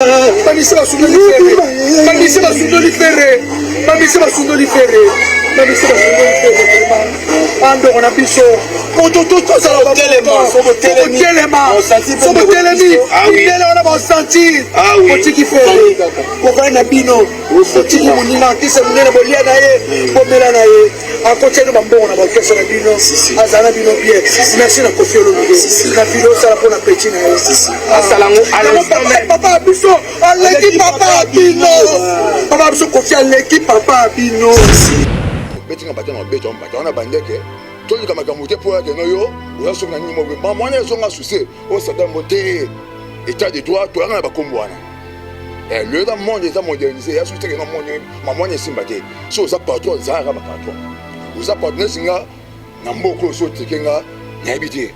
Mamisi basundoli ferre. Ando on a biso. Tout ça là. Telema. Il on a bon sentir. Oti ki ferre. Ko na bino. Oti ki munina kisa munena bolia na ye. Bomela na ye. A côté de bambo on a bon kesa na bino. Azana bino bien. Merci na Koffi Olomide. Na bino ça pour na petit na ye. Asalango. Papa biso. L'équipe papa Bino. Papa biso Koffi l'équipe papa Bino. Betinga batana beto mbata ona bandeke. Toli kama kamuté pour que noyo. Oya songa ni mo mama na songa souci. O sada moté état de droit to nga ba kombwana. Le monde est modernisé. Ya souci que no monde maman ne simbate. So za patron za ka ba patron. Oza partner singa na mboko so tekenga na habité.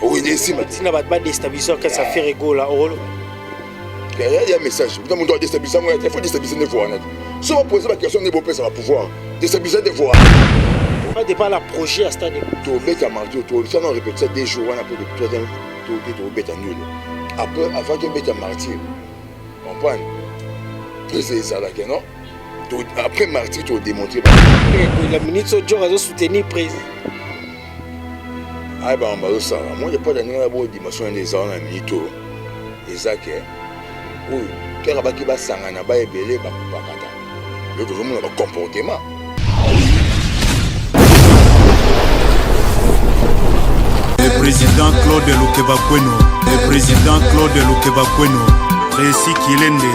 O ne simbate. Tina ba déstabiliser que ça fait rigolo là. Il y a un message. Vous avez déstabiliser, il faut déstabiliser des voix. Si on pose la question, il faut pouvoir déstabiliser des voix. On ne pas la projet à ce stade. Tu as mardi, tu as répété ça des jours, on a pour le troisième, tu as nul. Après, avant de mettre un martyr, on prend. C'est ça là, non? Après martyr, tu as démontré. La minute sur Dieu a soutenu président. Ah ben, on va ça. Moi, il n'y a pas d'année dimension des ans, un minute. Et ça, oui, quand on va qui va s'engager, va ébeler, va couper kata. Le toujours mon comportement. Le président Claude Lukebakweno, le président Claude Lukebakweno, Réci Kilende.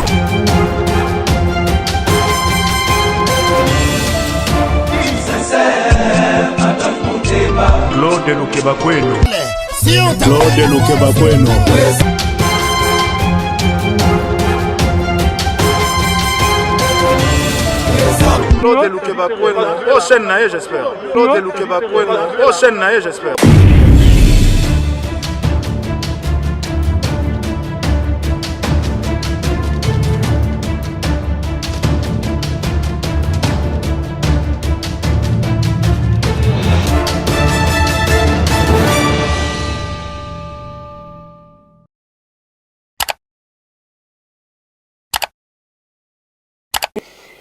Claude Lukebakweno, Claude Lukebakweno. Claude Lukebakweno, prochaine naïe j'espère. Claude Lukebakweno, prochaine naïe j'espère.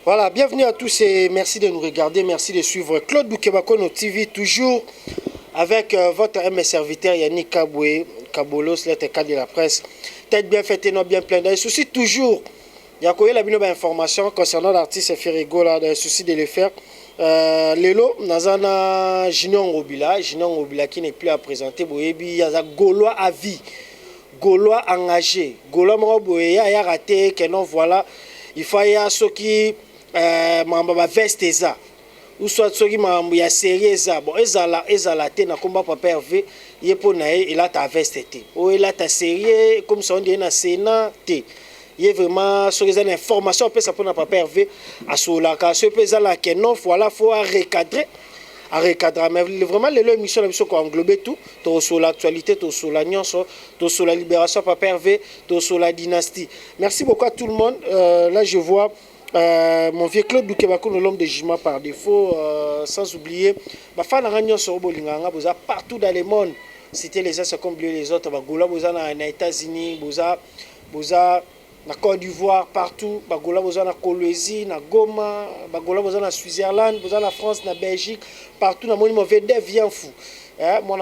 Voilà, bienvenue à tous et merci de nous regarder, merci de suivre Claude Lukebakweno TV, toujours avec votre MS serviteur Yannick Kaboué, Kabolos, le cadre de la presse. Tête bien faite et non bien pleine. Dans le souci toujours, il y a la bonne information concernant l'artiste Ferrigo, là, dans le souci de le faire. Lelo, Nazana Junior Ngobila qui n'est plus à présenter, il y a Gaulois à vie, Gaulois engagé, Gaulois Moroboya, il y a raté, que non, voilà, il faut y avoir ceux qui. Mamba veste eza ou soit soki mambo ya série eza bon ezala te na komba papa Hervé yepo na e la ta veste te o la ta série comme ça on dit na Sénat te y vraiment soki eza information pe ça pour na papa Hervé asola ka ce pe la que non voilà faut recadrer mais vraiment l'émission la mission ko englober tout to sur l'actualité to sur la nyonso to sur la libération papa Hervé to sur la dynastie. Merci beaucoup à tout le monde. Là je vois mon vieux Claude Lukebakweno, l'homme de jugement par défaut, sans oublier partout dans le monde. C'était les uns comme les autres. Aux États-Unis, na Côte d'Ivoire, partout. Na Colombie, na Goma, na Switzerland, na France, na Belgique, partout. Na mon vedette vient fou. Moi,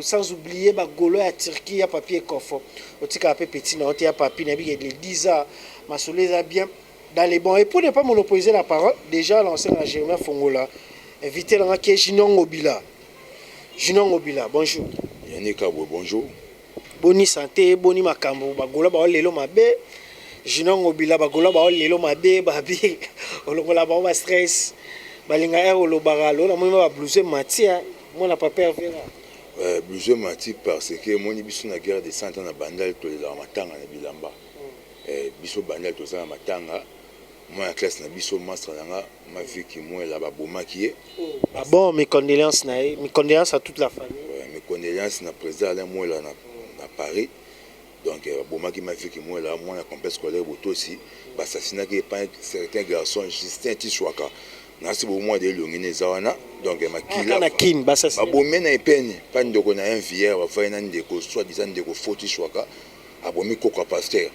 sans oublier Bagolo à Turquie, à papier coffre. Au tika petit, na on papier, na bi les 10 ans, ma soleil bien. Dans les bons. Et pour ne pas monopoliser la parole, déjà l'ancien Germain Fongola, invité là qui est Junior Ngobila. Junior Ngobila, bonjour. Yannick Kaboué, bonjour. Boni santé, boni makambo, bagola ba lelo mabe. Junior Ngobila bagola ba lelo mabe, babi. Olokola ba stress. Balinga er olobara lo na mo ba blouser matia, moi na papa Hervé là. Blouser matia parce que mon biso na guerre de 100 ans na bandal to les matanga na bilamba. Biso bandal to za matanga. Moi en classe na biso master nanga ma vie qui moi là ba bomaki. Ah bon, mes condoléances à toute la famille. Mes condoléances na président là moi là na Paris. Donc bomaki ma vie qui moi là moi na complexe scolaire boto aussi ba assassinat qui pas certains garçons Justin Tiswaka. Na si bo moi de longine zawana donc makila. Na kin ba assassinat. Ba bomena epene pas ndoko na un vieux va faire na ndeko soit disant ndeko foti Tiswaka abomi koko pasteur.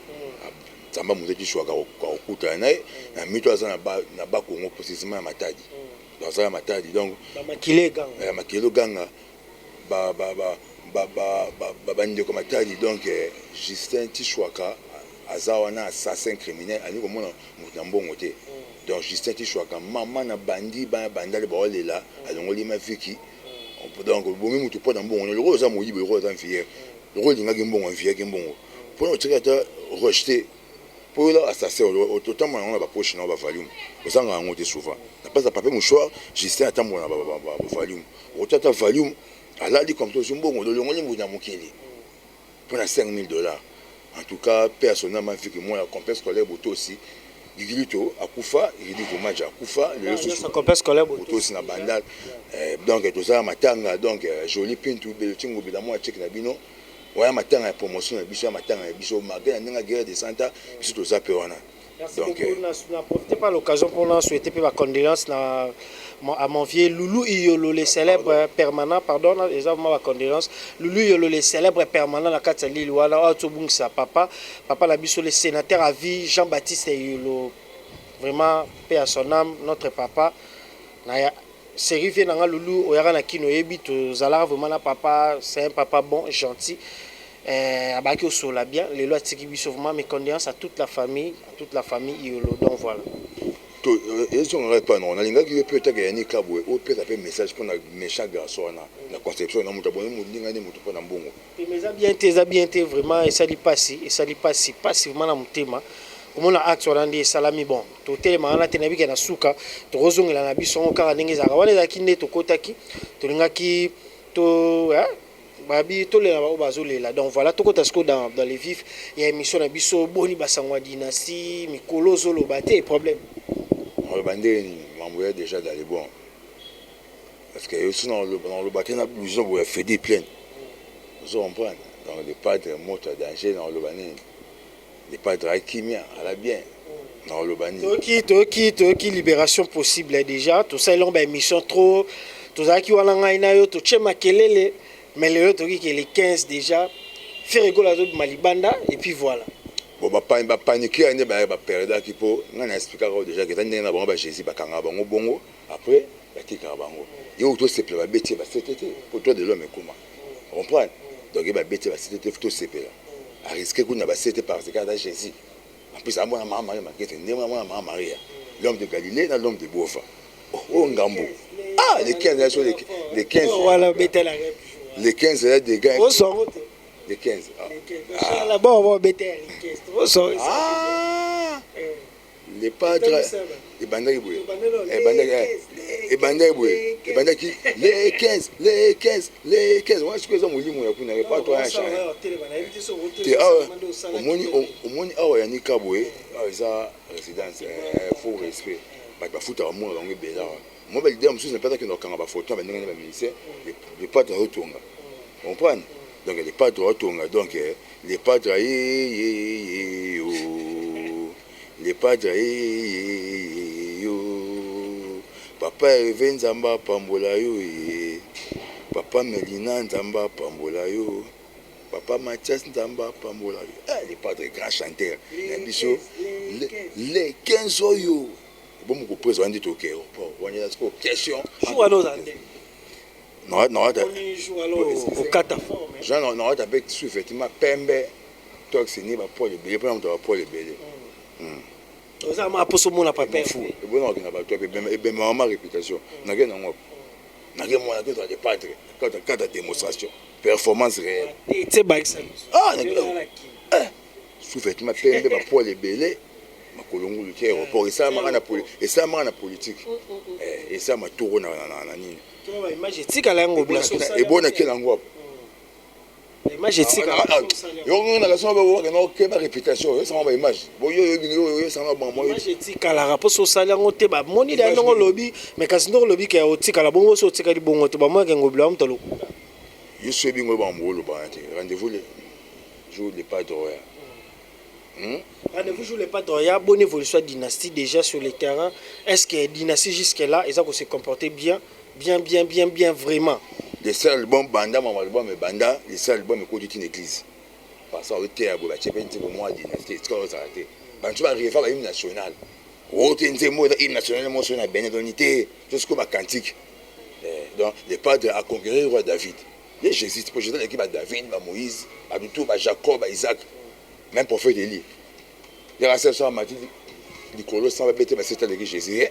Zamba Mouzaki Chouaka Okuta na mito aza na ba Congo précisément à Matadi. Dans ça Matadi donc Makile Ganga bande comme Matadi donc Justin Tichouaka azawana assassin criminel ani ko mona mutambo te. Donc Justin Tichouaka maman na bandi bandale ba olela alongoli ma viki. Donc bomi mutu po na mbongo le roza moyibe roza fier. Le rôle d'ingagi mbongo fier ki mbongo. Pour nous tirer rejeter pour là assassin autant on a pas poche na ba volume. Oza nga ngote souvent. Na pas papier mouchoir Justin atambo na ba volume. Otata volume ala di comme tout mbongo le ngoli munya mukili. Pour na $5,000. En tout cas personnellement vu que moi la complexe scolaire boto aussi Gigilito akufa il dit que match akufa le ça complexe scolaire boto aussi na bandal donc tout ça matanga donc joli pintu belotingo bilamu check na bino ouais matanga promotion na biso matanga biso magana ninga guerre de santa biso to za pe wana donc n'a profité par l'occasion pour nous souhaiter la condoléance à mon vieux Loulou Iyolo le célèbre permanent pardon les avons ma condoléance Loulou Iyolo le célèbre permanent la Katali Luala Otobungsa papa la biso le sénateur à vie Jean-Baptiste Iyolo vraiment paix à son âme notre papa na série vient dans Loulou oyara na kino yebi to zala vraiment na papa c'est un papa bon gentil abaki au sola bien les lois tiki biso vraiment mes condoléances à toute la famille Iyolo donc voilà to ils ont pas non on a linga qui peut être gagné kabwe au peut taper message pour na méchant garçon na conception na muta bono mulinga ni mutu na mbongo mais ça bien été vraiment et ça li passi vraiment na mutema comme on a acte on dit salami bon to tellement na tenabi ke na suka to rozongela na biso kaka ndenge zaka wana za kinde to kotaki to lingaki to babi to lela ba bazolela donc voilà to kota sko dans les vifs il y a émission na biso boni basangwa dynastie mikolo zolo baté problème on bandé mamouya déjà dans les bons parce que sinon le baté na plusieurs pour faire des plaines vous comprenez donc les padres montent danger dans le bané les padres kimia à la bien dans le bané toki libération possible déjà tout ça long ba émission trop tout ça qui wana ngai na yo to chema kelele mais le autre qui est les 15 déjà faire rigoler à d'autres malibanda et puis voilà bon ba paniquer ane ba période qui po ngana expliquer déjà que tande na bango ba Jésus ba kanga bango bongo après ba tika bango yo to se pla ba beti ba CTT pour toi de l'homme comment comprendre donc ba beti ba CTT to se pla à risquer qu'on a ba CTT parce que à Jésus en plus à moi maman Marie ma kete ndé moi maman Maria l'homme de Galilée na l'homme de Bofa oh ngambo ah les 15 sur les 15 voilà betel les 15 là des gars les 15 là bon betel les padres et bandaki les 15 moi je que ça molimo ya kuna pas toi ya chana omoni awa ya nikabwe ça résidence faut respect ba futa mo longue bela moi belle idée monsieur pas que nous quand ba photo ba ndenge ba ministère les padres retournent comprendre donc les padres retournent donc les padres les padres papa Hervé Nzamba pambola yo papa Melina Nzamba pambola yo papa Mathias Nzamba pambola yo les padres grands chanteurs les 15 oyo bon vous présenter tout cœur pour on a une question non au cataforme Jean non avec effectivement pembe toxini ba pour les bébés pour les bébés ça m'a posé mon papa fou et bon on a ba toi et ma réputation na que non na que moi que des padres quand ta démonstration performance réelle c'est back ça effectivement pembe ba pour les bébés makolongo le qui aéroport et ça m'a na politique et ça m'a tourné na nini image etika la ngo blaso et bon na quel endroit image etika yo ngona la soba bo na ke ba réputation ça m'a image bo yo ça m'a bon moi image etika la rapport social ngo te ba moni da ngo lobby mais kasi ndo lobby ke otika la bongo so tika di bongo to ba mo ke ngo bla mtolo yo sebi ngo ba mbolo ba rendez-vous le jour les pas d'horaire Rendez-vous joue les pas d'Oya, bonne évolution de dynastie déjà sur le terrain. Est-ce que dynastie jusque-là, ils ont se comporté bien vraiment? Les seuls bons banda, mais banda, les seuls bons mais côté une église. Parce que le terre, vous avez pour moi dynastie, c'est quoi ça a été? bantu barefa bahymne national ote nzembo eza hymne national moso na bene donité jusqu'au bacantique donc le padre a conquéri le roi David les Jésus pour Jésus l'équipe à David ba Moïse ba tout ba Jacob ba Isaac même prophète Élie il y a ça sur Matthieu du colo sans bête ba c'est avec Jésus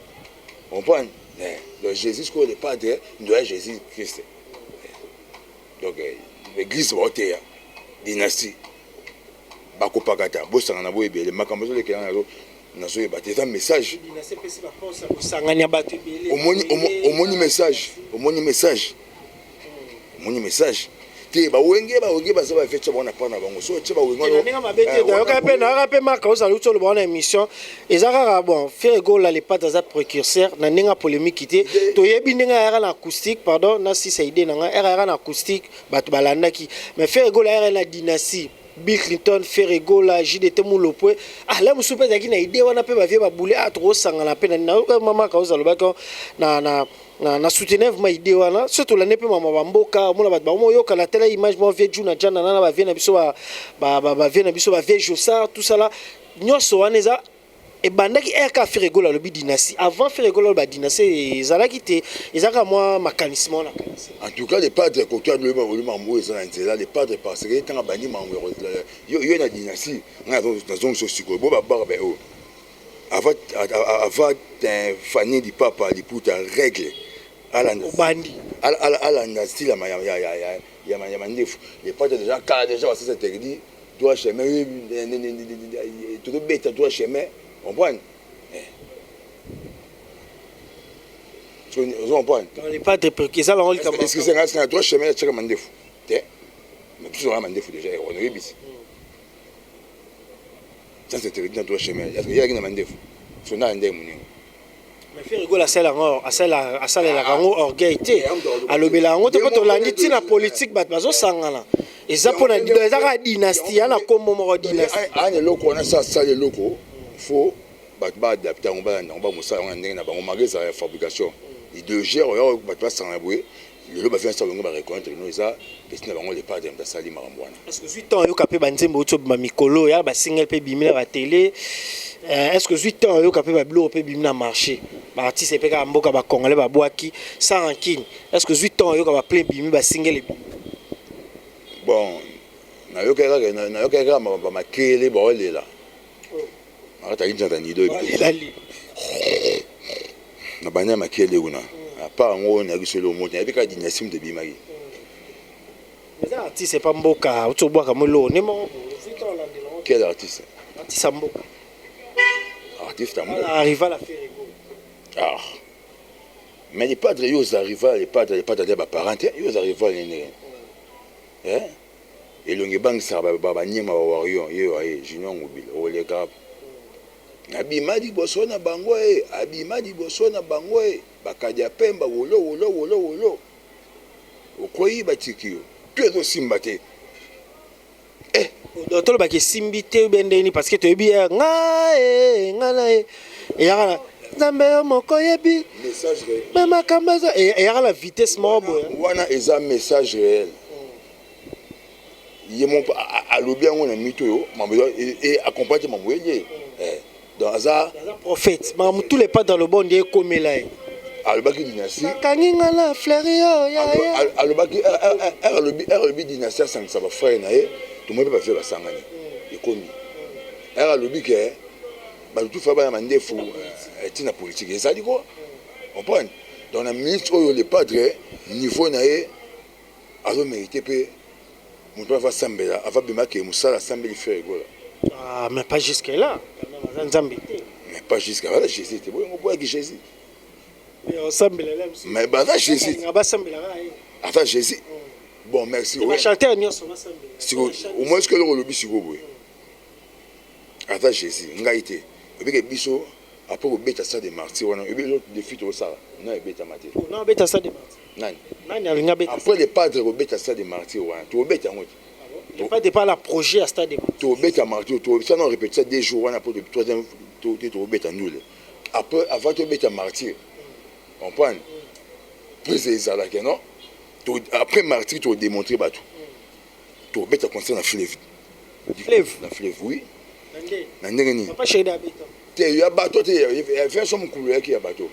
on prend donc Jésus que le padre doit Jésus Christ donc l'église rotea dynastie bakopakata bosanga na boye bele makambo le kena nazo e bateza message omoni message te ba wenge baza ba fecha bona pana bango so tsheba wengo ninga mabete da ka pe marka oza lutso le bona émission ezaka bon faire gola les pattes za précurseur na ninga polémique te to yebi ninga era na acoustique pardon na si saide na era na acoustique bat balandaki mais faire gola era na dynastie Bill Clinton Ferregola JDT Mulopwe la musupe zaki na idée wana pe ba vie ba boule a trop sangana pe na mama ka oza lobaka na soutenir ma idée wana surtout la nepe mama bamboka mona ba mo yoka la tele image mo vie juna jana na ba vie na biso ba vie na biso ba vie Jossard tout ça là nyoso wana eza et bandaki RK Ferregola lobi dynastie avant Ferregola ba dynastie ezalaki te ezaka moi mécanisme na en tout cas les padres côté de le ça là les padres parce que tant bandi mambo yo na dynastie na zone sociale bo ba barbe avant famille du papa du puta règle ala bandi ala style ya mandefu les padres déjà ça c'était dit doit chemin tout bête doit chemin on voit on voit les pas de préquis ça on est-ce que c'est un droit chemin de mandefu mais plus on mandefu déjà on est bis ça c'est un droit chemin il y a une mandefu son a ndé muni mais faire rigolo à celle la rango orgueil té alobela ngo te ko to landi tina politique bat bazo sangana eza pona eza dynastie na kombo mo dynastie ane loko na ça le loko faut ba adapter on ba musa on ndenge na bango magasin ya fabrication idéologie oyo ba sanga boye le ba faire ça on ba reconnaître no eza question na bango les pas de sali marambwana est-ce que 8 ans yo kapé banzembo to ba mikolo ya ba single pe bimila ba télé est-ce que 8 ans yo kapé ba blo pe bimina marché ba artiste pe ka mboka ba congolais ba boaki sans rancune est-ce que 8 ans yo ka ba play bimi ba single bon na yo ka ba makele ba olela arata injata ni do na banya makele una à part ngo na giselo moto na bika dynastie de bimaki mais artiste c'est pas mboka to boaka molo ne mo quel artiste mboka artiste amour arrive à la faire mais les padres ils arrivent les padres de ba parenté ils arrivent les et longue banque ça ba nyema wa wario yo ay junior mobile o le cap abimadi bosona bango bakadia pemba wolo okoyi batikio peso simbate tolo ba ke simbite bendeni parce que to yebi ngana e yaka nzambe moko yebi message réel mais makambaza e yaka la vitesse mobo wana eza message réel yemo alobi yango na mito yo mambo et accompagner mambo yeye donc ça prophète mais tous les pas dans le bon Dieu comme là alobaki dynastie kanginga la fleurio ya alobaki alobi dynastie sangisa ba frère na ye tout le monde peut pas faire basangani ekomi alobi ke ba tout fa ba mandefu tina politique et ça dit quoi on prend dans la ministre oyo le padre niveau na ye azo mériter pe mon va sambela ava bimaki musala sambeli faire gola mais pas jusque là mais pas jusqu'à là Jésus te bon on voit que Jésus mais bah Jésus attends Jésus bon merci on va chanter au moins ce que le lobi siko boy attends Jésus ngaité obike biso après au beta ça de martyrs on a eu l'autre défi tout ça non beta maté non beta ça de martyrs nani alinga beta après les padres au beta ça de martyrs on to beta ngoti il pas de pas la projet à stade to beta martyrs to ça non répète ça des jours on a pour le troisième to beta nul après avant to beta martyrs on prend plus ça là que non après martyrs to démontrer batou to beta concerne la fleuve oui na ndenge nini Papa chéri d'habitant. te ya bateau te fait son couleur qui ya bateau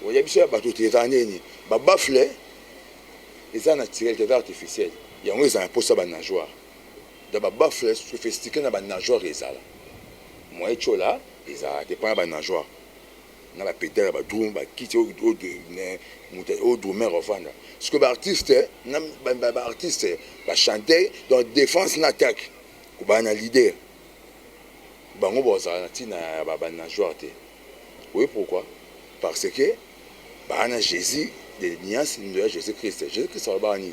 oya biso ya bateau te ta nini ba bafle eza naturel te artificiel yango eza na posa ba nageoire da ba bafle sophistiqué na ba nageoire ezala moi chola eza dépend ba nageoire na ba pédale ba drum ba kiti o drummer ofanda ce que ba artiste na ba artiste ba chanter dans défense na attaque ko ba na leader bango bozala na tina ba nageoire te oui pourquoi parce que ba na Jésus de l'alliance de Jésus Christ va bani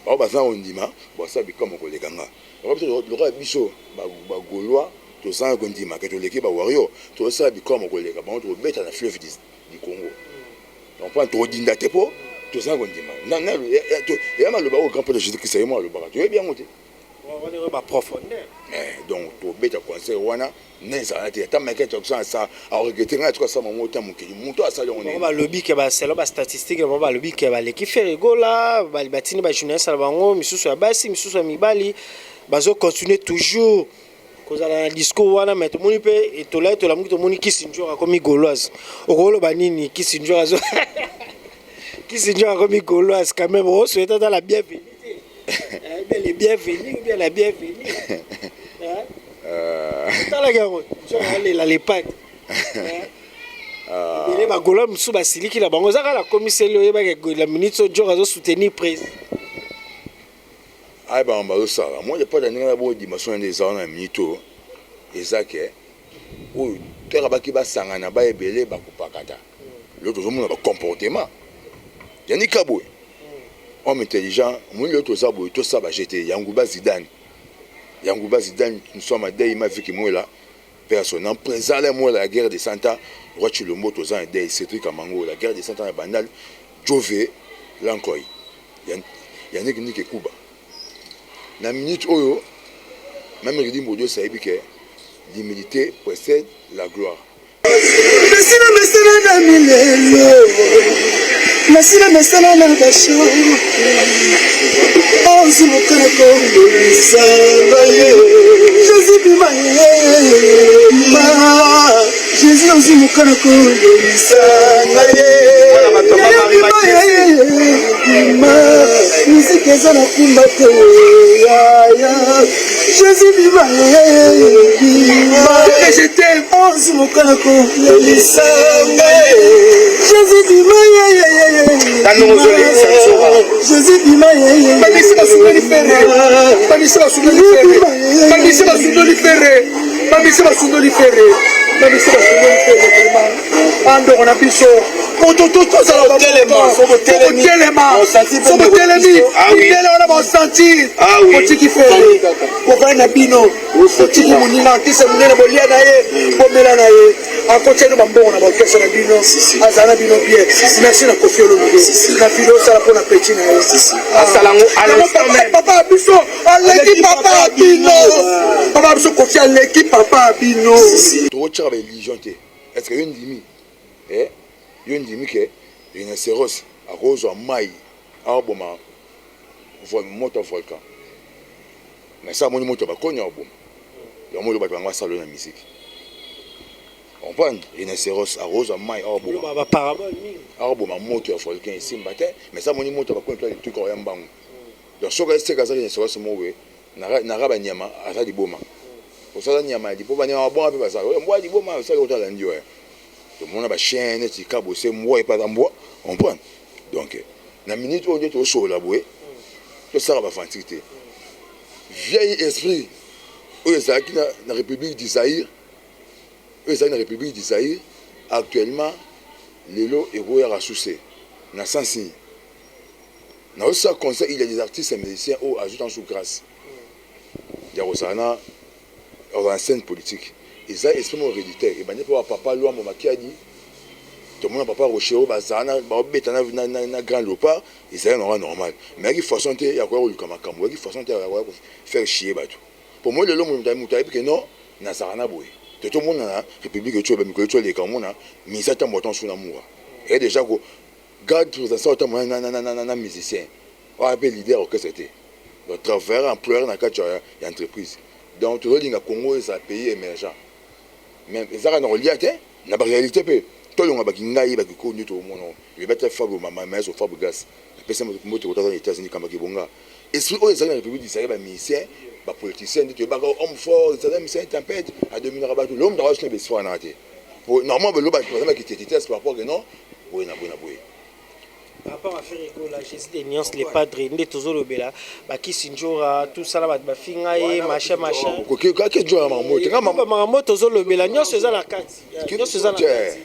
ba ba za ondima ba sa bi comme ko lekanga ba le biso ba gaulois to za ko ndima ke to leki ba wario to sa bi comme ko leka ba to beta na fleuve du Congo donc pas to dinda te po to za ko ndima na to ya ma le ba au grand père de Jésus Christ moi le ba to bien monter On est ba profondeur. donc to beta conseil wana neza na te ta meke to ça a regretter na to ça mo ta mo ke muto asali on On va lobby ke ba selo ba statistique on va lobby ke ba leki ferigola ba batini ba journaliste la bango misusu ya basi misusu ya mibali bazo continuer toujours kozala na discours wana mais to moni pe etola mungi to moni kisinjora comme gauloise okolo ba nini kisinjora zo kisinjora comme gauloise quand même on souhaite dans la bienvenue bien les bienvenus bien la bienvenue tala garo jo la lepat il ba gaulois musu ba siliki la bango zaka la commissaire oyeba ke la ministre jo zo soutenir président ah ben on ça moi j'ai pas de la bonne dimension des ans en minito ezake ou tera ba ki ba sangana ba ebele ba kupakata l'autre zo mona ba comportement yani kabwe homme intelligent mon l'autre ça boy tout ça ba jeter Yangouba Zidane nous sommes à Deima vu que moi là personne en présent moi la guerre des 100 ans roi Chilombo to za Dei Cédric Amango la guerre des 100 ans banal Jove Lankoy Yannick Nike Kuba na minute oyo même Ridi Modio sahibi que l'humilité précède la gloire. Nasina mesana na basho Ozu mokana kongo Sabaye Jésus bimaye Jésus ozu mokana kongo Sabaye Musique eza na kumba te Jésus bimaye Je t'aime Ozu mokana kongo Jésus bimaye Jésus bimaye Babisi basundoli ferre Babisi basundoli ferre Babisi basundoli ferre Babisi basundoli ferre Babisi basundoli ferre vraiment Ando on a biso Tout ça là telema Sobo telemi Indele on a senti Potiki ferre Kokana na bino Potiki munina Kise munene bolia na ye Bomela na ye Akoche no bambongo na bakesa na bino Azana bino bien Merci na Kofi Olomide na filo sala pona petit na ye Asalango papa biso aleki papa bino Papa biso Kofi aleki papa bino To tchara ba religion te est-ce que yon dimi yon dimi ke une séros à rose mai aboma moto volcan mais ça moni moto ba konya aboma ya mo lo ba ngwa salo na musique on prend une séros à rose mai aboma ba parabole ni aboma moto ya volcan ici mbate mais ça moni moto ba konya to truc ya mbangu donc so ka seka za une séros mo we na raba nyama azali boma osala nyama di po ba nyama bon ape ba sa mbwa di boma osala otala ndio tout le monde a chaîne ti kabo c'est moi et pas d'ambois on prend donc na minute on dit au show la boué tout ça va fantique vieil esprit où est ça qui na république d'Isaïr actuellement lelo héros ya rassousé na sensi na aussi conseil il y a des artistes et musiciens au ajoutant sous grâce ya rosana en scène politique ils ont esprit héréditaire et ben pour papa loi mon makiadi tout le monde papa rochero bazana ba betana na grand leopard ils sont normal mais il faut sentir il y a quoi le kamakambo il faut sentir faire chier bateau pour moi le long mutaï que non na sarana boy tout le monde na république tu ba les kamona mais ça t'a moton sur l'amour et déjà go garde pour ça autant na musicien on appelle leader que c'était le travers en pleurs na quatre entreprise Donc tout le monde Congo est un pays émergent. Même les arts n'ont lié na réalité peu. Tout le monde a ngai ba connu tout le monde. Il va être fable maman sur fable gas. Personne ne peut te aux États-Unis comme Kibonga. Et si aux États-Unis République d'Israël ba ministère, ba politicien tu ba homme fort, ça même c'est tempête à dominer rabat l'homme dans le besoin na té. Pour normalement le ba qui était par rapport que non. Oui na. Par rapport à Ferrego, la Jésus des nuances, les padres, les Tozolo Bela, Baki Sinjora, tout ça là, Bafingae, machin. Qu'est-ce que tu as maman? Tu as maman Tozolo Bela, nuance c'est ça la carte. Nuance c'est ça la carte.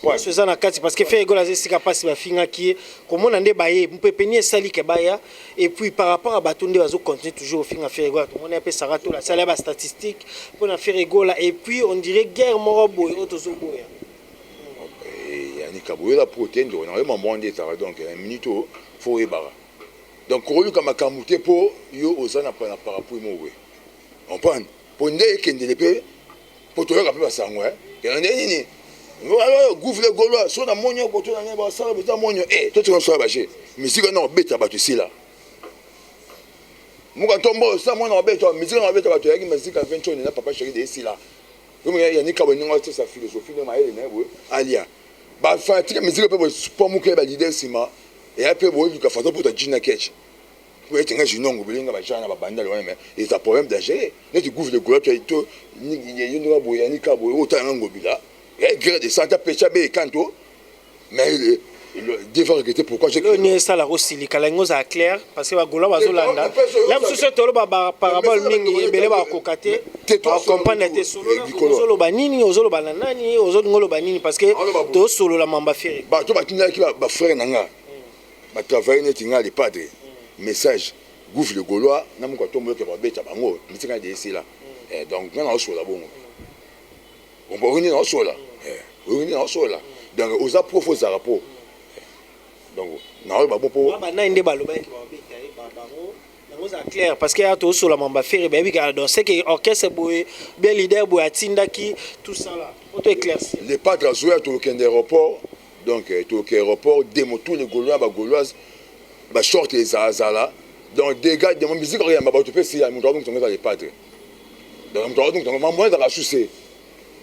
Ouais, c'est ça la carte parce que Ferrego là, c'est capable de Bafinga qui est comme on a des baillés, on peut peiner sali que baya et puis par rapport à Batunde, on continue toujours au fin à Ferrego. On a appelé Sarato là, ça là statistique pour la Ferrego là et puis on dirait guerre morobo et Tozolo Boya. Ni kaboye la protéine donc on a moment d'état donc un minute faut y barra donc quand comme kamuté po yo osana par rapport mo we on prend pour ndé kende lepé pour toi rappeler ça moi que on est ni voilà gouffre gaulois so na monyo ko to na ba sala beta monyo to tu so baché musique non beta ba tu si là muka tombo ça moi na beta musique na beta ba tu yaki musique 20 na papa chéri de si là comme il y a ni kaboye ni sa philosophie de maïle na alia ba fatika musique pe pour mu ke ba leader sima et après bo du ka fato pour ta jina ketch pour être un jinongo belinga ba jana ba banda le mais il a problème d'agir ne tu gouffre le golo tu to ni ni no boya ni ka boya autant ngobila et gré de santa pecha be kanto mais le devant regretter pourquoi j'ai le ça la aussi kalango za clair parce que ba golo ba zolanda là monsieur tolo ba parabole mingi ebele ba kokate on comprendre te solo solo ba nini ozolo ba nani ozolo ngolo ba nini parce que to solo la mamba fere ba to ba tinga ki ba frère nanga ba travailler net nga les padres message gouffre le gaulois na mo ko tombo ke ba beta bango mitinga de ici là donc na o solo bongo on va revenir en solo donc aux approfos à rapport donc non ba bon pour ba na inde ba loba ki ba beta bango nango za clair parce que ya to solo mamba fere ba bi ka donc c'est que orchestre boy bien leader boy atinda ki tout ça là pour te éclaircir les padres joueurs tout le aéroport donc tout aéroport démo tous les gaulois ba gauloises ba short les azala donc des gars de mon musique rien ba to pesi ya mundo donc dans les padres donc moi dans la souci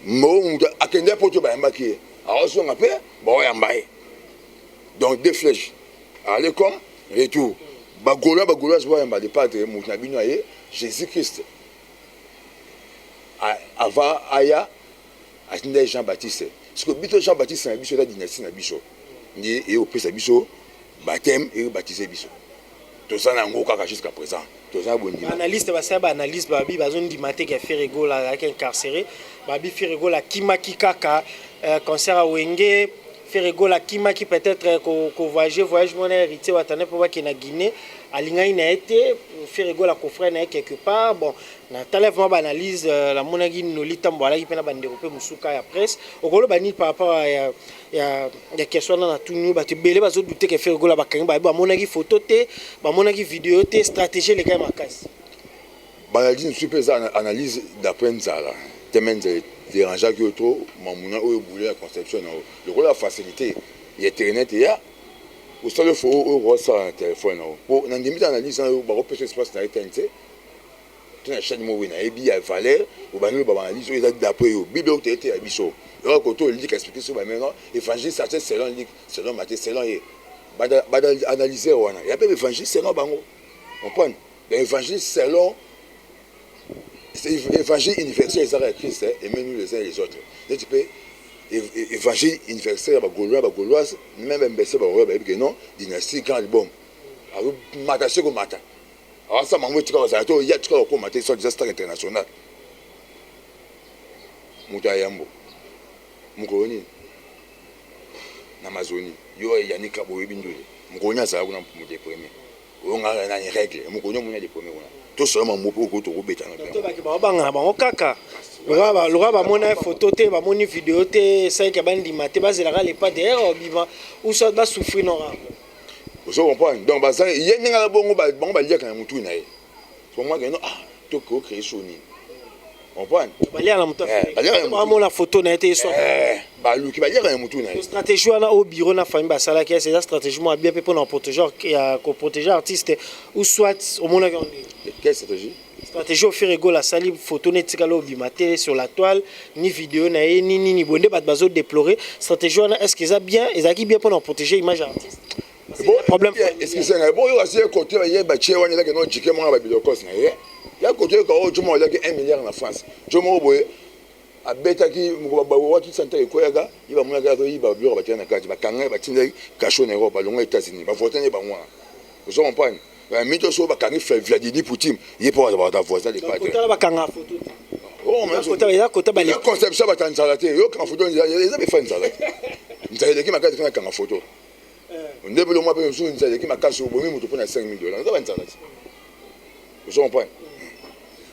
mo akende poto ba mbaki alors so ngapé bon ya mbaye donc des flèches allez comme retour ba gaulois voient ba les padres mutina bino aye Jésus Christ avant aya atinde Jean-Baptiste parce que bito Jean-Baptiste na biso la dynastie na biso ni et au pesa biso baptême et baptisé biso tout ça na ngo kaka jusqu'à présent tout ça bondi analyste ba sa ba analyste ba bi bazon di maté que Ferrego la incarcéré ba bi Ferrego la kimaki kaka concert à Wenge Ferrego la kimaki peut-être ko voyage mon héritier watane pour ki na Guinée alinga ina été Ferrego la coffre na quelque part bon na talèvement ba analyse la monagi nolita mbola ki pena bande ko pe musuka ya presse okolo bani par rapport à ya question na tunu ba te belé bazo douter que Ferrego la bakangi ba monagi photo te ba monagi vidéo te stratégie les gars makasi ba analyse super analyse d'après nzala temenze dérangeant que trop mamuna o boulé la conception le rôle la facilité il internet il y a au seul faut au ça téléphone pour dans des analyse ba repêcher espace na TNT tu na chaîne mo wina et bien valeur ou ba nous ba analyse d'après au bible tu était à biso alors que tout dit expliquer sur ba maintenant évangile certain selon Matthieu selon ba analyser wana il y a pas évangile selon bango on prend l'évangile selon évangile universel ça Christ et nous les uns et les autres donc tu peux évangile universel ba gauloise même mbese ba ouais que non dynastie grand album alors mata seko mata alors ça mango tika ça to ya tika ko mata sur disaster international muta yambo mukoni na mazoni yo yanika boye bindule mukonya ça kuna mute premier on a na règle mukonya munya de premier tout seulement mo ko to beta na to ba ki ba banga ba kaka le roi ba mona photo te ba moni vidéo te ça que bandi maté ba zela les pas derrière biva ou ça ba souffrir non vous comprenez donc ba ça y nga bongo ba lia kana mutu na ye pour moi que non to ko créer soni on prend ba lia na mutu ba mona photo na été so ba lu ki ba lia kana mutu na ye stratégie na au bureau na famille ba sala que c'est la stratégie moi bien pour protéger artiste ou soit au mona quelle stratégie stratégie au Ferrego la sali photo netikalo bimate sur la toile ni vidéo na ni bonde bat bazo déplorer stratégie est-ce que ça bien ezaki bien pour protéger l'image artiste. Bon problème est-ce que c'est bon yo assez côté ya ba che wana là que non jike mo ba bilokos na ye ya côté ko jo mo là que 1 milliard na France jo mo boye abetaki mo ba watu santa ekoyaga iba mo ga ko iba biro ba tena kati ba kanga ba tinda kasho na Europe longa États-Unis ba voter ba moi vous comprenez ba mito so ba kanga Vladimir Poutine il pour ba voisin les pas côté ba kanga photo oh mais côté ba les conception ba tanzalate yo kan photo ils avaient fait tanzalate nzalaki makati kana kanga photo ndebelo mwa pe so nzalaki makasi obomi moto pona $5,000 ça ba nzalaki vous comprenez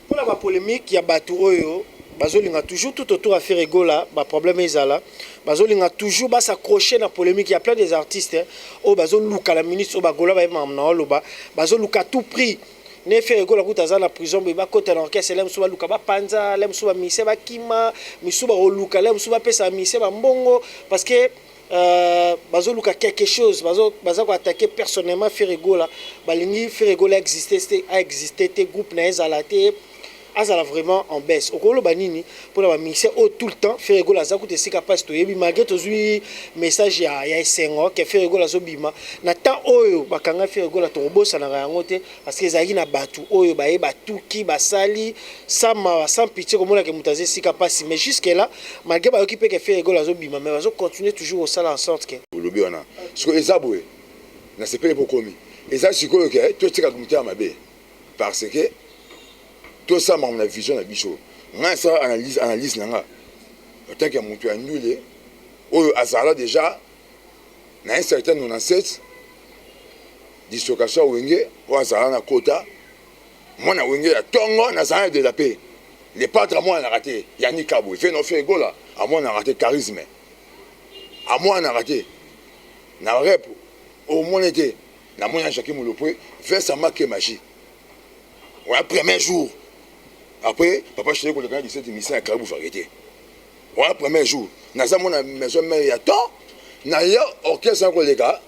pour la polémique il y a batu oyo bazolinga toujours tout autour à Ferrego là ba problème ezala bazolinga toujours ba s'accrocher na polémique il y a plein des artistes au bazoluka la ministre ba gola ba mamna loba bazoluka tout prix ne Ferrego la kutaza na prison ba côté na orchestre lem suba luka ba panza lem suba mise ba kima misuba oluka lem suba pesa mise ba mbongo parce que bazoluka quelque chose bazo ko attaquer personnellement Ferrego là balingi Ferrego là exister te groupe na ezalate azala vraiment en baisse okolo banini pour la mixer tout le temps Ferrego la zaku te sika passe to yebi malgré tozui message ya esengo que Ferrego la zobima na temps oyo bakanga Ferrego la to robosa na yango te parce que ezaki na batu oyo ba yeba tuki basali sans pitié comme on que mutaze sika passe mais jusque là malgré ba occupé que Ferrego la zobima mais bazo continuer toujours au sala en sorte que lobi wana parce que ezabwe na sepele pokomi eza sikoyo ke to tika kumtia mabe parce que tout ça m'a la vision à bicho moi ça analyse nanga tant que mon tu annulé au azala déjà na un certain 97 dislocation wenge au azala na kota moi na wenge ya tongo na ça de la paix les pâtres à moi on a raté Yannick Kabou fait non fait gola à moi on a raté charisme à moi on a raté na rep au moins était na moi Jacques Moulopoué fait sa marque magie ouais premier jour. Après, papa chez le gars dit cette émission à Caribou Variété. Voilà, premier jour. Nous avons une maison, mais il y a tant. Nous avons orchestre avec les gars.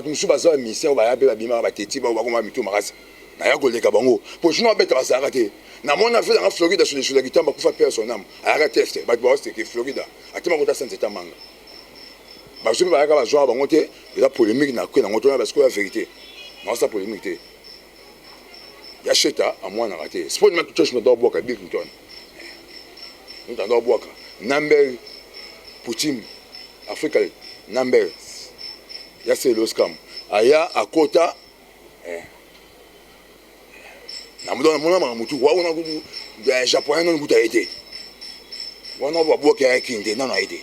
Nous sommes basés à l'émission, nous avons bima, bateti, nous avons mis tout maras. Nous avons les gars bango. Pour je n'ai pas arrêté. Nous avons fait en Floride sur la guitare, nous avons fait son âme. Arrêtez, c'est Floride. Attends, on a senti ta manga. Parce que nous avons joué à bangoté, la polémique n'a que dans parce que la vérité. Non, ça polémique. Yacheta à moi on a raté sport même tout je me dois boire Bill Clinton nous t'en dois boire Namber Poutine Afrique Namber ya c'est le scam aya à Kota na mudona mona mutu wa ona kudu ya japonais non kuta été on va boire qu'il y a kinde non a été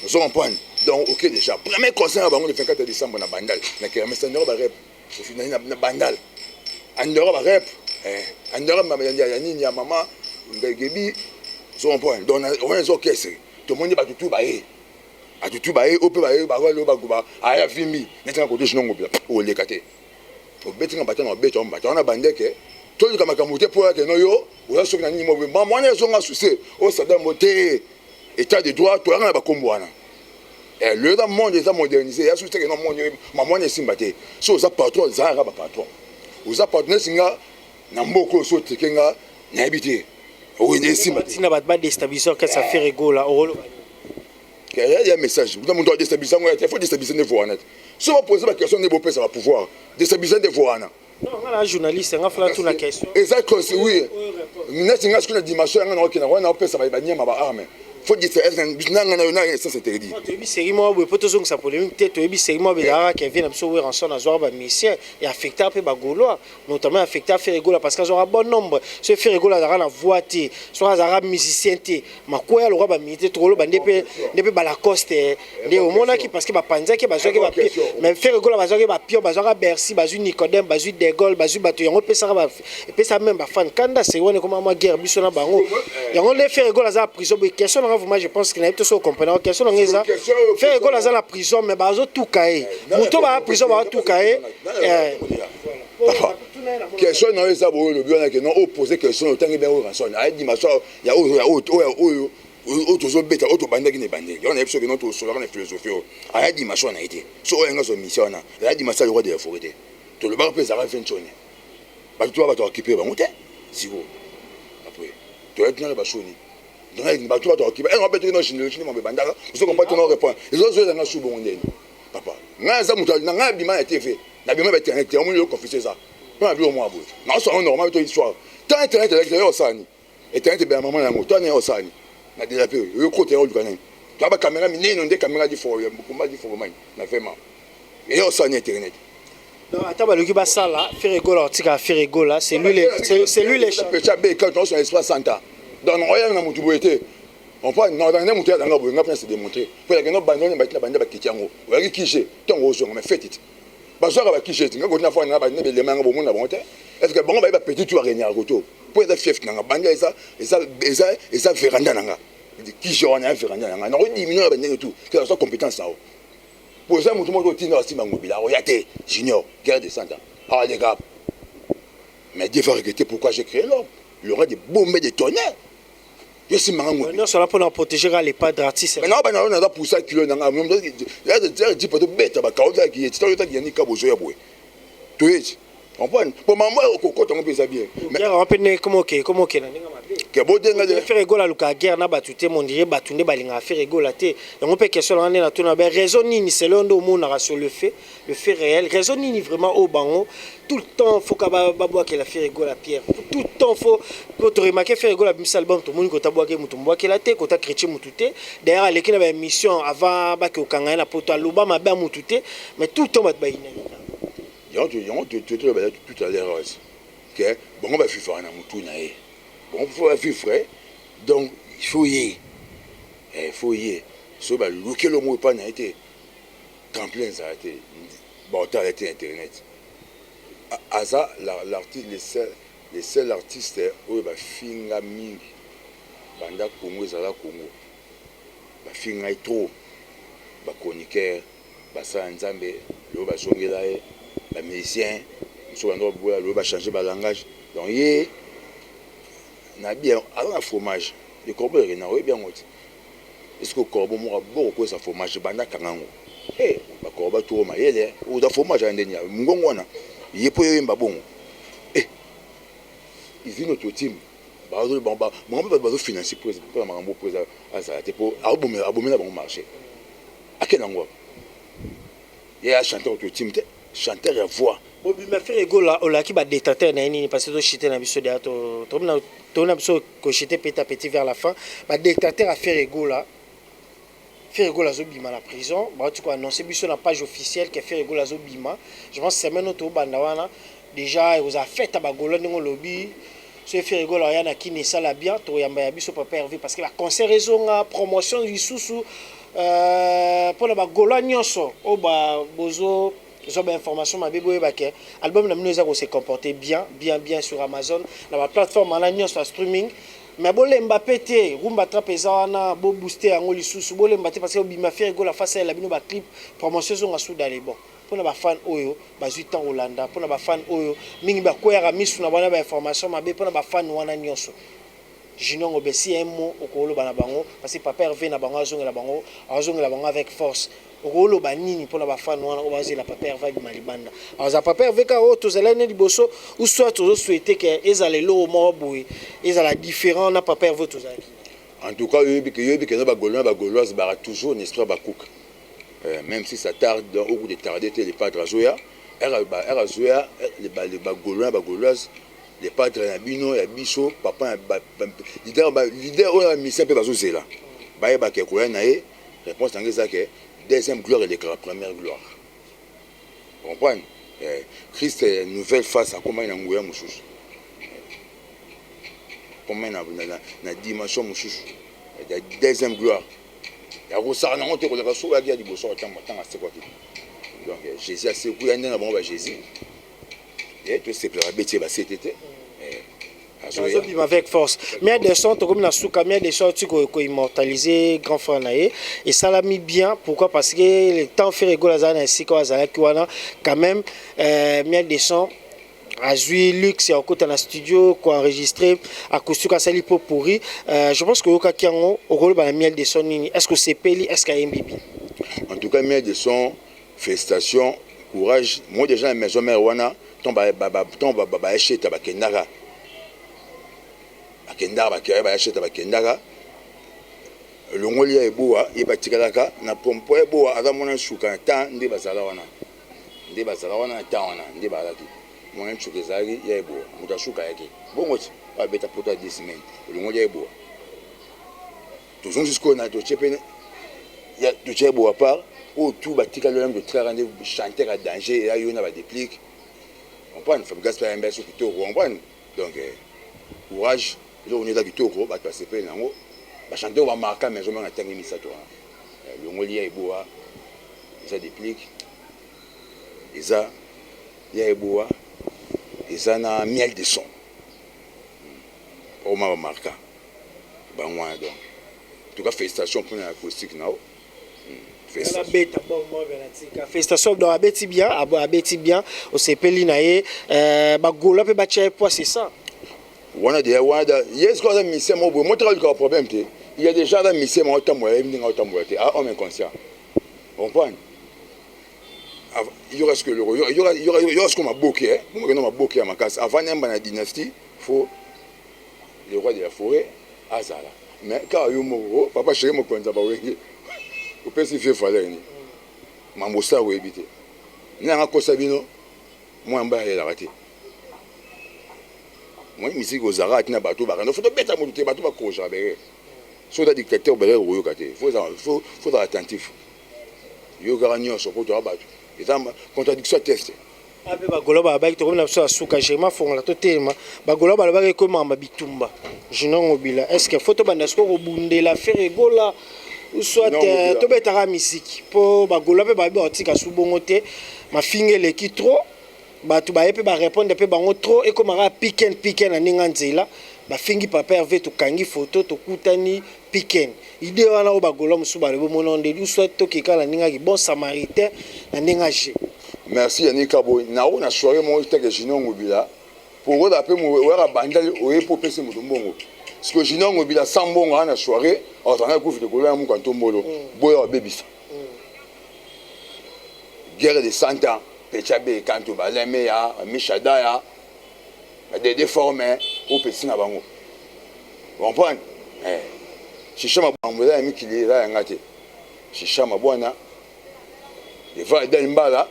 nous sommes en point donc OK déjà premier concert à bango le 24 décembre na Bandal na que mais ba rep au final na Bandal andora ba rep andora mama ya nini ya mama ngebi son point donc on est orchestre tout le monde ba tutu ba e atutu ba e ope ba e ba lo ba guba aya vimi netinga ko desino ngobia o lekate o betinga batana beto mbata ona bandeke to kama kamuté pour que no yo o so na nini mo mama na so nga souci o sada moté état de droit to nga ba kombwana le monde est modernisé ya souci que no monde mama na simbate so za patron za ba patron oza partenaire singa na mboko so tekenga na habité oui ne simbate na ba déstabiliser que ça fait rigola il y a un message. Vous avez déstabilisé, il faut déstabiliser les voix. Si vous posez la question, vous pouvez savoir pouvoir déstabiliser les voix. Non, on a un journaliste, on a fait toute la question. Exactement, oui. Nous avons une dimension, on a un peu ça va être arme. Faut dire que c'est interdit. C'est moi, je peux te dire que ça polémique. C'est moi, qui vient de se voir ensemble à Zoar, mission et affecté un peu Bagolois, notamment affecté à Ferregola parce qu'ils ont un bon nombre. Ce Ferregola a la voiture, soit un arabe musicien, ma quoi, le roi militaire, trop le bandé, depuis Balacoste, des hommes qui parce que Panza qui va jouer, mais Ferregola va jouer, va pire, va jouer à Bercy, va jouer Nicodème, va jouer De Gaulle, va jouer Batoy, on peut ça, et puis ça même, fan Kanda, c'est on est comme moi guerre, Bissona Bango. Et on les Ferregola à la prison, question. Moi je pense qu'il n'a pas tout comprendre question on est ça faire école à la prison mais bazo tout caé muto ba prison ba tout caé question non ça bo le bien que non opposer question autant que bien rançon a dimension ya o tozo beta o to banda ki ne bande on a besoin que notre sur la philosophie a dimension na été so on a son mission na la dimension le roi de la forêt to le bar peut ça va faire chone ba tu vas occuper ba muté si go toyaki na basoni donc bato bato okiba on peut tenir génération mo bandaka vous comprenez ton répondre ils ont besoin d'un sous bon ndeni papa nga za mutu na nga bima ya TV na bima ba internet on le confesser ça pas bi au moins bout na so on normal to histoire tant internet avec yo sani internet be maman na moto na yo sani na déjà peu yo côté o dukanen tu ba caméra minene ndé caméra di fo yo combat di fo man na vraiment et yo sani internet. Non, attends, le ba ça là, Ferregola, Tika Ferregola, c'est lui les petit bé quand on son espace santa. Dans rien na mutu boité. On pas non dans mutu dans ngabo ngapna se démontrer. Pour que no bandone ba tina banda ba kitiango. Wa ki kiche, tongo zo mais fait it. Ba zo ba kiche, nga ko na fa na ba ne be manga bo mona bonte. Est-ce que bon ba petit tu arenya goto. Pour être fief na banda esa véranda nanga. Kiche on a véranda nanga. Na ko diminuer ba ne tout. Que ça compétence ça. Pour ça, tout le monde est aussi mobile. Junior, guerre de 100 ans. Ah, les gars. Mais Dieu va regretter pourquoi j'ai créé l'homme. Il y aura des bombes et des tonnerres. Je suis marrant. Nous sommes là pour protéger les pas d'artistes. Mais non, on a pour ça qu'il y a un homme. Il y a des gens qui sont bêtes. Il y a des gens qui sont bêtes. Tu es. Pour maman, on peut s'habiller. Comment Ferregola luka guerre na batute mondire batunde balinga Ferregola te on peut question on est na tuna ben raison ni c'est l'ondo mona sur le fait réel raison ni vraiment au bango tout le temps faut ka babwa que la Ferregola pierre tout le temps faut te remarquer Ferregola bimsa album tout monde ko tabwa ke mutu mbwa ke la te ko ta chrétien mutu te d'ailleurs aleki na ba émission avant ba ke okanga na poto aloba mabe mutu te mais tout le temps bat ba ina tout à l'heure que bon on va faire na mutu na e bon, il faut vivre frère. Donc, il faut y aller. Si on a le mot pas été tremplin, ça a été. Bon, ça a été Internet. Asa, l'artiste, les seuls artistes, où il va finir mingi. Banda Congo, Zala Congo. Va finir trop. Va chroniqueur, va Sanzambe, le va Zongelae, va musicien, le va changer le langage. Donc, na bien alors un fromage le corbeau est na bien moti est-ce que corbeau mo ba ko sa fromage banda kangango ba corbeau to ma yele ou da fromage andenia ngongo na yepo yo yemba bongo izino to team ba zo ba mo ba zo financer pour la mambo pour ça te pour abomé na bon marché akenango ya chanteur to team chanteur à voix Bobima Ferregola olaki ba détecteur na nini parce que to chité na biso de to na biso ko chité petit vers la fin ba détecteur à Ferregola zo bima la prison ba tu ko annoncer biso na page officielle que Ferregola zo bima je pense semaine to banda wana déjà vous a fait ta bagolo ngo lobby ce Ferregola ya na kini sala bien to yamba ya biso papa Hervé parce que la concert raison promotion lisusu pour la bagolo nyonso o ba bozo ils ont des informations ma bébé baké album na minoza ko se comporter bien sur Amazon la plateforme en ligne sur streaming mais bolé Mbappé té rumba trapeza na bo booster en lisusu bolé Mbappé parce que bima Ferregola face à la bino ba clip promotion zo nga souda les bon pour na ba fan oyo ba 8 ans Hollanda pour na ba fan oyo mingi ba koyara misu na bana ba information ma bé pour na ba fan wana nyonso Junior obesi un mot okolo bana bango parce que papa Hervé na bango azongela bango avec force okolo banini pour la fan wana obazi la papa Hervé malibanda alors papa Hervé ka o tozela ne liboso ou soit tozo souhaiter que ezale lo mo boui ezala différent na papa Hervé tozala en tout cas yebi que na ba gauloise ba toujours une histoire ba cook même si ça tarde au bout de tarder les padres Zoya era Zoya les ba gauloise les padres na bino ya biso papa leader o mission pe bazozela ba ba ke ko na e réponse ngeza ke deuxième gloire et la première gloire. Vous comprenez? Christ est une nouvelle face à comment il a mouillé mon chouchou. Comment il a une dimension mon chouchou. La deuxième gloire. Il y a un honte pour le ressort qui a dit que ça c'est quoi. Donc Jésus a secoué un an avant Jésus. Et tout c'est pour la bêtise c'était. Avec force. Mais des sons comme la souka, mais des sons tu ko immortaliser grand frère naé et ça l'a mis bien. Pourquoi? Parce que le temps Ferregola zana ici quoi zana kiwana quand même mais des sons Azui Lux et au côté dans studio quoi enregistré acoustique à sali pour pourri. Je pense que Oka Kiango au rôle ba miel des sons nini. Est-ce que c'est Peli, est-ce qu'il y a MBB? En tout cas miel des sons, félicitations, courage. Moi déjà maison mère wana ton ba échec ta ba kenara. bakendaka bakea bayacheta bakendaka longoli ya eboa ye batikalaka na pompo eboa aza mwana suka na temps nde bazala wana na temps wana nde bazalaki mwana suka ezalaki ya eboa moto asuka yake bongo ti babeta poto ya 10 semaines longoli ya eboa tozongi jusqu'oyo na totie pene totie eboa part oyo tu batikali wana totikaka nde chanteur ya danger eya yo na badéplique comprendre fabrikas mpe ayamba so kitoko comprendre donc courage eloko nio eza kitoko bato basepeli nango bachanteur bamarka mais ozomanga ntango misato wana longoli ya eboa eza déplique eza ya eboa eza na miel de son oma bamarka bango wana donc en tout cas félicitations pour la acoustique nao félicitations donc abeti bien osepeli na ye bagola mpe batia poids c'est ça wana de wana yes quand même c'est mon moi tu as problème il y a déjà dans mission moi tambour homme inconscient on comprend il y aura ce que il y aura ce qu'on m'a bloqué moi on m'a bloqué à ma casse avant n'imba na dynastie faut le roi de la forêt azala mais quand yo mo papa chéri mo konza ba wenge au pesi fait fallait ni mambosa we bité ni anga kosa bino moi mba ya la raté moi musique aux arats na bateau bakando faut beta mo te bateau ba koja bere so da dictateur bere royo kate faut attentif yo garanyo so ko to bateau et ça contradiction test ape bagolo babaki tokomi na biso asuka germain fongola totelema bagolo balobaki ekomamba bitumba jino ngobila est ce que photo banda siko kobundela faire egola ou soit tobetaka misiki mpo bagolo mpe bayebi bakotika su bongo te mafinga eleki trop bato baye mpe barépondre mpe bango trop ekomaka piken na ndenge nzela bafingi papa herve tokangi photo tokutani piken ide wana oyo bagolo mosusu balobi omona ndeli ou soit tokeka na ndenge aki bon samaritain na ndenge age. Merci Yannick Kabo. Nao na soirée moi j'étais Jino Ngobila. Pour eux d'après moi ouais bandal oye pour passer mon bongo. Parce que Jino Ngobila sans bongo na soirée, on a coup de couleur mon canton molo. Boya bébis. Guerre de 100 ans, Pechabe kanto baleme ya, Mishada ya. Des déformés au petit na bango. Vous comprenez? Chicha ma bambola mi kili la ngate. Chicha ma bwana. Il va dans mbala.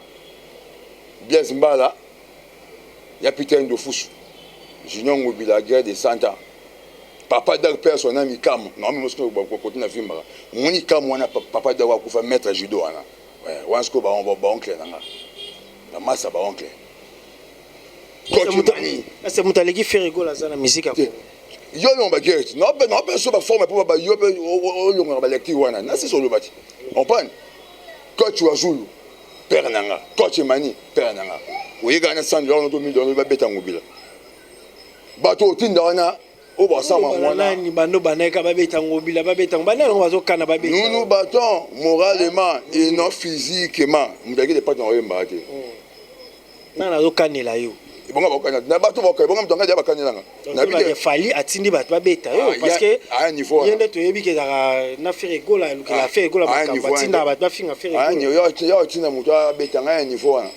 Blaise Mbala, capitaine de Foussou, Junior Ngobila, guerre de 100 ans. Papa Dag perd son ami Kam, non, mais je continue à filmer. Mon Kam, papa Dag va faire maître judo. Ouais, on va oncle. La masse va oncle. C'est Moutali qui fait rigoler à la musique. Yo non ba guerre, non ben so ba forme pour ba yo on ba lecture wana. Na c'est sur le bâti. On prend. Coach Wazulu. Père nanga, coach mani, père nanga. Oye gana $100 to $1000 ba beta ngobila. Bato tinda wana o ba sama mwana. Ni bando baneka ba beta ngobila ba beta ngobana ngo bazo kana ba beta. Nous battons moralement et non physiquement. Mudaki de pas dans yemba te. Na zo kanela yo. Bonga bakanya na bato bakaya bonga mtonga dia bakanya nanga. Na bi fali atindi bato ba beta yo parce que à un niveau. Yende to yebi ke na faire gola la faire gola ba tinda bato ba finga faire gola. Yo tinda muto beta nga niveau wana.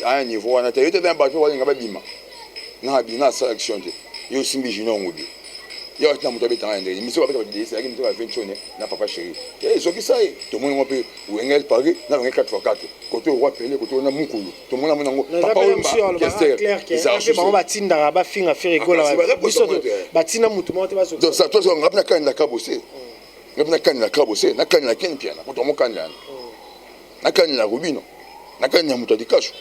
À un niveau wana te yote dans bato wali ngaba bima. Na bina sélection te. Yo simbi jino ngobi. Yo tinda muto beta nga ndé. Miso ba beta c'est muto ba ventionner na papa chéri. Eh soki sai to mo ngope ou engel Paris na ngel 4x4. Côté roi Pelé côté na mukulu. To mo na monango papa wemba. Clair que ça ba tinda ba finga faire gola biso ba tinda mutu mo te ba so. Donc ça toi on ngapna kan la kabosé. Ngapna kan la kabosé, na kan la ken piana. Ko to mo kan la. Na kan la rubino. Na kan ya mutu dikacho.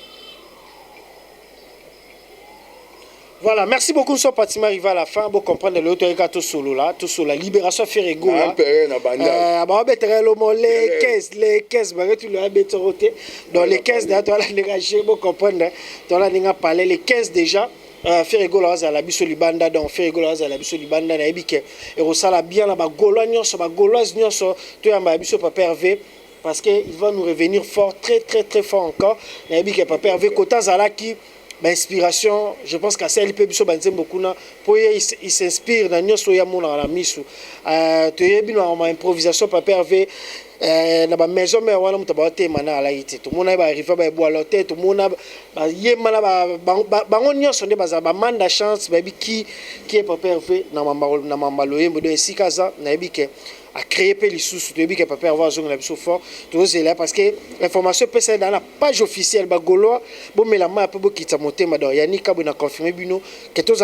Voilà, merci beaucoup. Nous sommes partis arriver à la fin. Vous comprenez le tout tout solo là, tout solo la libération Ferrego là. Les caisses, bah tu l'as bétoroté. Dans les caisses là, tu as l'engagé. Vous comprenez? Tu as l'engagé parler les caisses déjà. Ferrego là, à la biso libanda donc Ferrego là, à la biso libanda na ebike. Et au sala bien là, ba golagnon, ba goloise nyonso. Tu as ba biso papa Hervé. Parce qu'il va nous revenir fort, très fort encore. Na ebike papa Hervé Kota Zalaki. Inspiration, je pense qu'à ça il peut beaucoup pour il s'inspire dans nos soya mon la misu tu es bien en improvisation papa Hervé na ba maison mais wana muta ba te mana ala ite to mona ba arriver ba bo ala te to mona ba yema na ba ngonyo sonde ba ba manda chance ba bi qui est papa Hervé na mambalo yembo de sikaza na bike a créé pe lisusu to bike papa avoir zonga na biso fort to zela parce que l'information peut être dans la page officielle ba goloa bo melama pe bo kitsa motema do Yannick Kabwe na confirmer bino que tous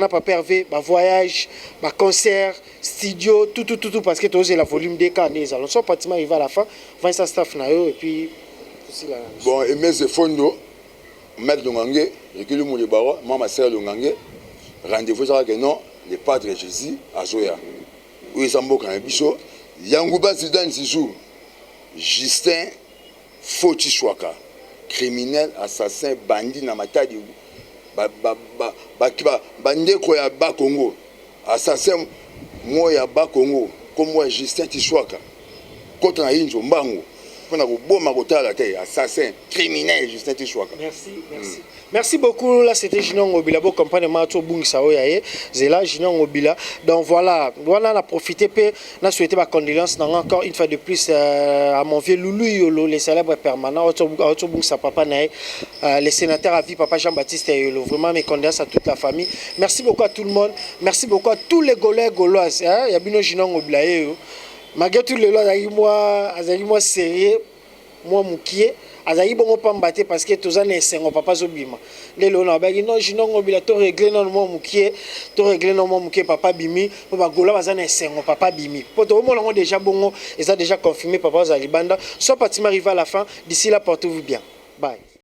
na papa Hervé ba voyage ba concert studio tout parce que tous la volume des cas les allons sont pratiquement arrivé à la fin va ça staff na yo et puis aussi là bon et mes fondo maître Longangé et que le monde baro maman sœur Longangé rendez-vous ça que non le padre Jésus azoya oui ça mboka na biso yanguba Zidane Zizou Justin Foti Chouaka criminel assassin bandit na matadi bandeko ya ba Congo assassin moya ba Congo comme moi Justin Tishwaka contre na injo mbango pona ko boma ko tala te assassin criminel Justin Tishwaka. Merci beaucoup. Là c'était Jinon Obila bo compagnie Mato Bungisa oyaye zela Jinon Obila. Donc voilà on a profité pe na souhaité ma condoléance encore une fois de plus à mon vieux Loulou Yolo le célèbre permanent Auto Bungisa papa nae le sénateur à vie papa Jean-Baptiste Yolo. Vraiment mes condoléances à toute la famille. Merci beaucoup à tout le monde. Merci beaucoup à tous les Gaulois Gauloises hein ya bino Jinon Obila yo. Malgré tout le lot azali moi sérieux moi mukie azali bongo pambate parce que tous en esengo papa zobima lelo na ba non Jinongo Obila to régler non moi mukie to régler non moi mukie papa bimi po ba gola bazana esengo papa bimi po to mo longo déjà bongo et ça déjà confirmé papa azali banda soit parti arriver à la fin d'ici là portez-vous bien bye.